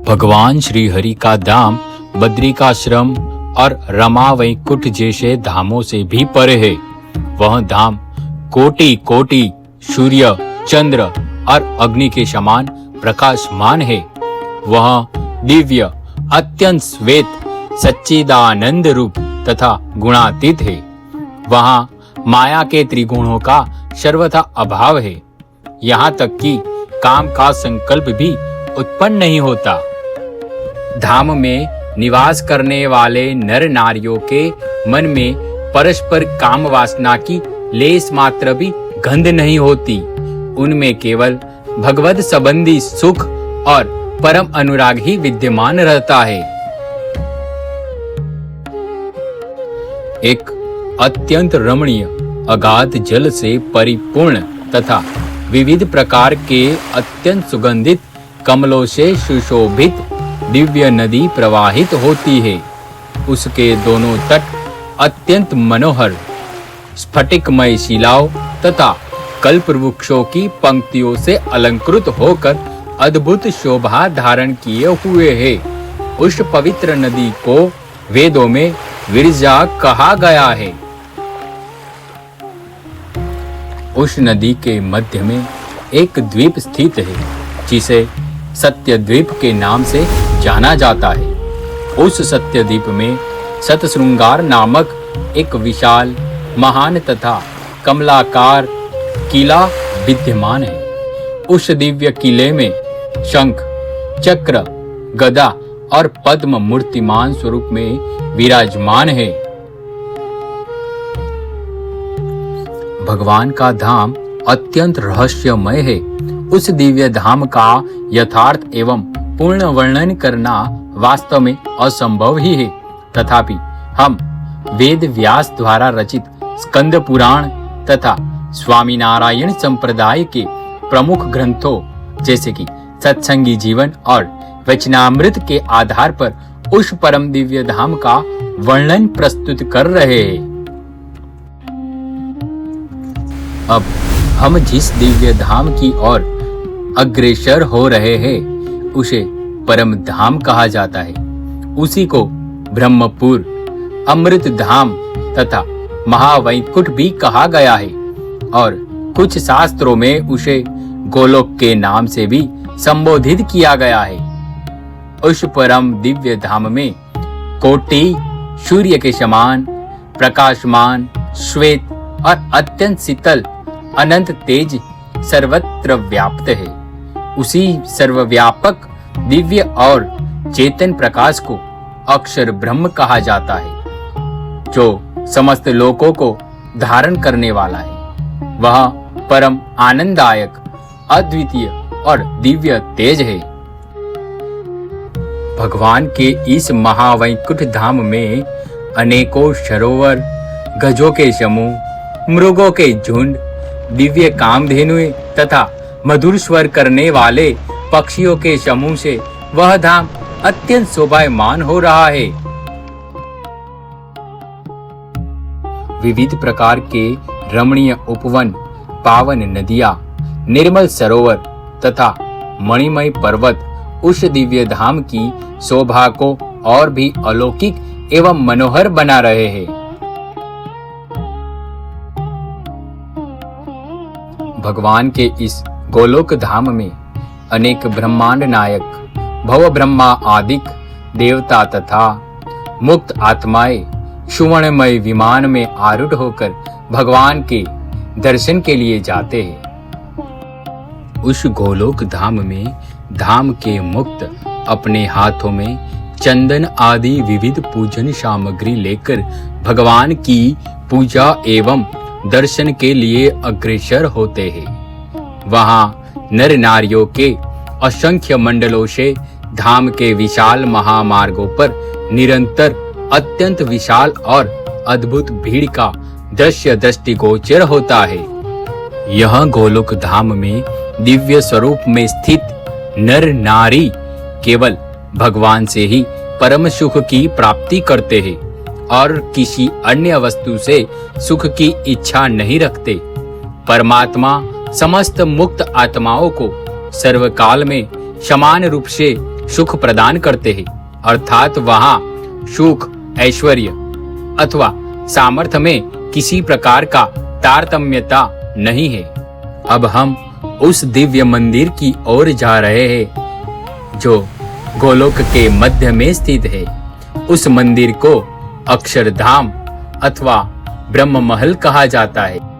भगवान श्री हरि का धाम बद्रिकाश्रम और रमा वैकुंठ जैसे धामों से भी परे है। वह धाम कोटि कोटि सूर्य, चंद्र और अग्नि के समान प्रकाशमान है। वह दिव्य, अत्यंत श्वेत, सच्चिदानंद रूप तथा गुणातीत है। वहाँ माया के त्रिगुणों का सर्वथा अभाव है। यहाँ तक कि काम का संकल्प भी उत्पन्न नहीं होता। धाम में निवास करने वाले नर नारियों के मन में परस्पर काम वासना की लेस मात्र भी गंध नहीं होती। उनमें केवल भगवत संबंधी सुख और परम अनुराग ही विद्यमान रहता है। एक अत्यंत रमणीय अगाध जल से परिपूर्ण तथा विविध प्रकार के अत्यंत सुगंधित कमलों से सुशोभित दिव्य नदी प्रवाहित होती है। उसके दोनों तट अत्यंत मनोहर स्फटिकमय शिलाओं तथा कल्प वृक्षों की पंक्तियों से अलंकृत होकर अद्भुत शोभा धारण किए हुए है। उस पवित्र नदी को वेदों में विरजा कहा गया है। उस नदी के मध्य में एक द्वीप स्थित है, जिसे सत्यद्वीप के नाम से जाना जाता है। उस सत्यद्वीप में सतशृंगार नामक एक विशाल, महान तथा कमलाकार किला विद्यमान है। उस दिव्य किले में शंख, चक्र, गदा और पद्म मूर्तिमान स्वरूप में विराजमान है। भगवान का धाम अत्यंत रहस्यमय है। उस दिव्य धाम का यथार्थ एवं पूर्ण वर्णन करना वास्तव में असंभव ही है। तथापि हम वेद व्यास द्वारा रचित स्कंद पुराण तथा स्वामीनारायण संप्रदाय के प्रमुख ग्रंथों जैसे कि सत्संगी जीवन और वचनामृत के आधार पर उस परम दिव्य धाम का वर्णन प्रस्तुत कर रहे हैं। अब हम जिस दिव्य धाम की ओर अग्रसर हो रहे हैं उसे परम धाम कहा जाता है। उसी को ब्रह्मपुर, अमृत धाम तथा महावैकुंठ भी कहा गया है और कुछ शास्त्रों में उसे गोलोक के नाम से भी संबोधित किया गया है। उस परम दिव्य धाम में कोटि सूर्य के समान प्रकाशमान, श्वेत और अत्यंत शीतल अनंत तेज सर्वत्र व्याप्त है। उसी सर्वव्यापक दिव्य और चेतन प्रकाश को अक्षर ब्रह्म कहा जाता है, जो समस्त लोकों को धारण करने वाला है। वह परम आनंददायक, अद्वितीय और दिव्य तेज है। भगवान के इस महावैकुंठ धाम में अनेकों सरोवर, गजों के समूह, मृगों के झुंड, दिव्य कामधेनुएं तथा मधुर स्वर करने वाले पक्षियों के समूह से वह धाम अत्यंत शोभायमान हो रहा है। विविध प्रकार के रमणीय उपवन, पावन नदियां, निर्मल सरोवर तथा मणिमय पर्वत उस दिव्य धाम की शोभा को और भी अलौकिक एवं मनोहर बना रहे हैं। भगवान के इस गोलोक धाम में अनेक ब्रह्मांड नायक, भव ब्रह्मा आदिक देवता तथा मुक्त आत्माएं सुवर्णमय विमान में आरूढ़ होकर भगवान के दर्शन के लिए जाते हैं। उस गोलोक धाम में धाम के मुक्त अपने हाथों में चंदन आदि विविध पूजन सामग्री लेकर भगवान की पूजा एवं दर्शन के लिए अग्रसर होते हैं। वहाँ नर नारियों के असंख्य मंडलों से धाम के विशाल महामार्गों पर निरंतर अत्यंत विशाल और अद्भुत भीड़ का दृश्य दृष्टिगोचर होता है। यह गोलोक धाम में दिव्य स्वरूप में स्थित नर नारी केवल भगवान से ही परम सुख की प्राप्ति करते हैं और किसी अन्य वस्तु से सुख की इच्छा नहीं रखते। परमात्मा समस्त मुक्त आत्माओं को सर्वकाल में समान रूप से सुख प्रदान करते हैं, अर्थात वहाँ सुख, ऐश्वर्य अथवा सामर्थ्य में किसी प्रकार का तारतम्यता नहीं है। अब हम उस दिव्य मंदिर की ओर जा रहे हैं जो गोलोक के मध्य में स्थित है। उस मंदिर को अक्षरधाम अथवा ब्रह्म महल कहा जाता है।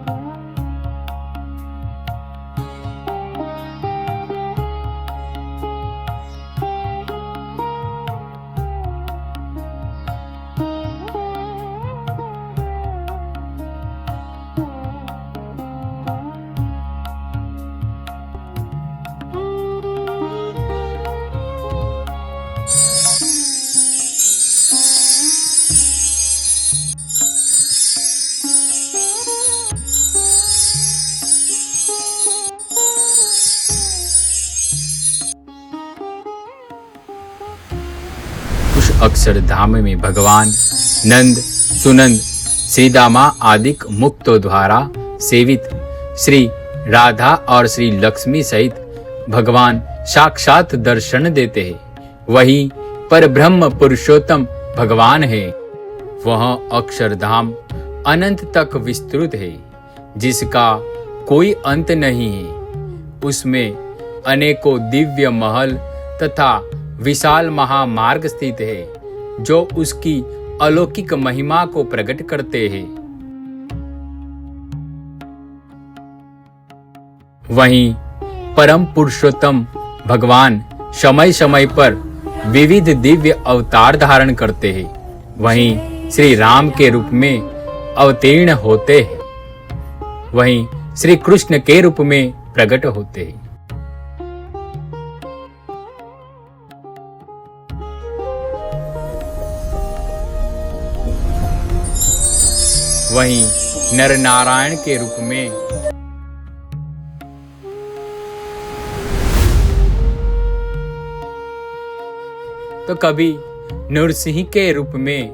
अक्षरधाम में भगवान नंद, सुनंद, श्रीदामा आदि मुक्तों द्वारा सेवित श्री राधा और श्री लक्ष्मी सहित भगवान साक्षात दर्शन देते हैं। वही पर ब्रह्म पुरुषोत्तम भगवान है। वह अक्षरधाम अनंत तक विस्तृत है, जिसका कोई अंत नहीं है। उसमें अनेकों दिव्य महल तथा विशाल महामार्ग स्थित है, जो उसकी अलौकिक महिमा को प्रकट करते हैं। वहीं परम पुरुषोत्तम भगवान समय समय पर विविध दिव्य अवतार धारण करते हैं। वहीं श्री राम के रूप में अवतीर्ण होते हैं, वहीं श्री कृष्ण के रूप में प्रकट होते हैं। वहीं नर नारायण के रूप में, तो कभी नरसिंह के रूप में,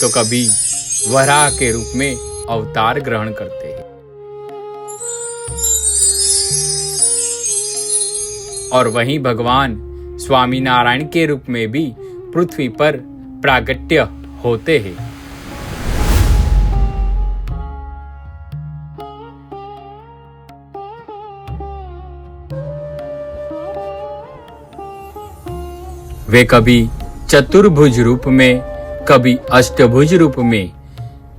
तो कभी वराह के रूप में अवतार ग्रहण करते हैं। और वहीं भगवान स्वामी नारायण के रूप में भी पृथ्वी पर प्रागट्य होते हैं। वे कभी चतुर्भुज रूप में, कभी अष्टभुज रूप में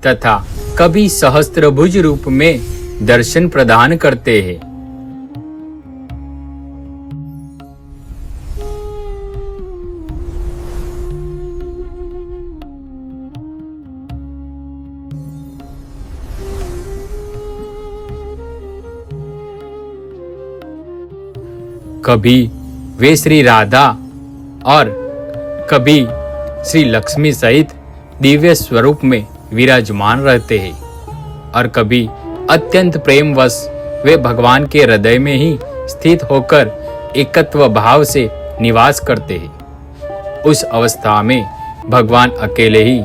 तथा कभी सहस्त्रभुज रूप में दर्शन प्रदान करते हैं। कभी वे श्री राधा और कभी श्री लक्ष्मी सहित दिव्य स्वरूप में विराजमान रहते हैं, और कभी अत्यंत प्रेमवश वे भगवान के हृदय में ही स्थित होकर एकत्व भाव से निवास करते हैं। उस अवस्था में भगवान अकेले ही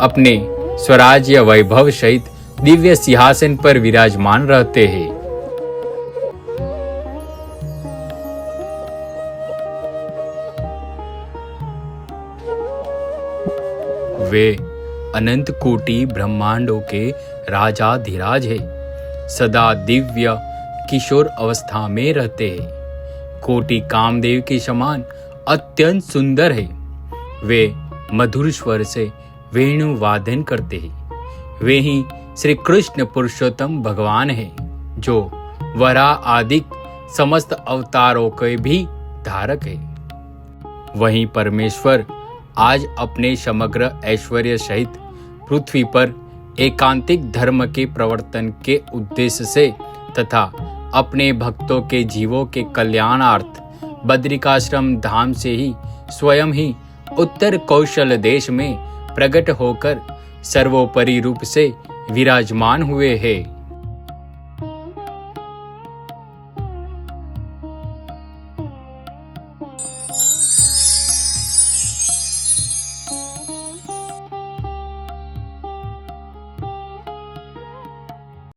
अपने स्वराज्य वैभव सहित दिव्य सिंहासन पर विराजमान रहते हैं। वे अनंत कोटि ब्रह्मांडों के राजाधिराज है, सदा दिव्य किशोर अवस्था में रहते हैं। कोटि कामदेव के समान अत्यंत सुंदर है। वे मधुर स्वर से वेणु वादन करते हैं। वे ही श्री कृष्ण पुरुषोत्तम भगवान हैं, जो वराह आदि समस्त अवतारों के भी धारक है। वहीं परमेश्वर आज अपने समग्र ऐश्वर्य सहित पृथ्वी पर एकांतिक धर्म के प्रवर्तन के उद्देश्य से तथा अपने भक्तों के जीवों के कल्याणार्थ बद्रिकाश्रम धाम से ही स्वयं ही उत्तर कौशल देश में प्रकट होकर सर्वोपरि रूप से विराजमान हुए हैं।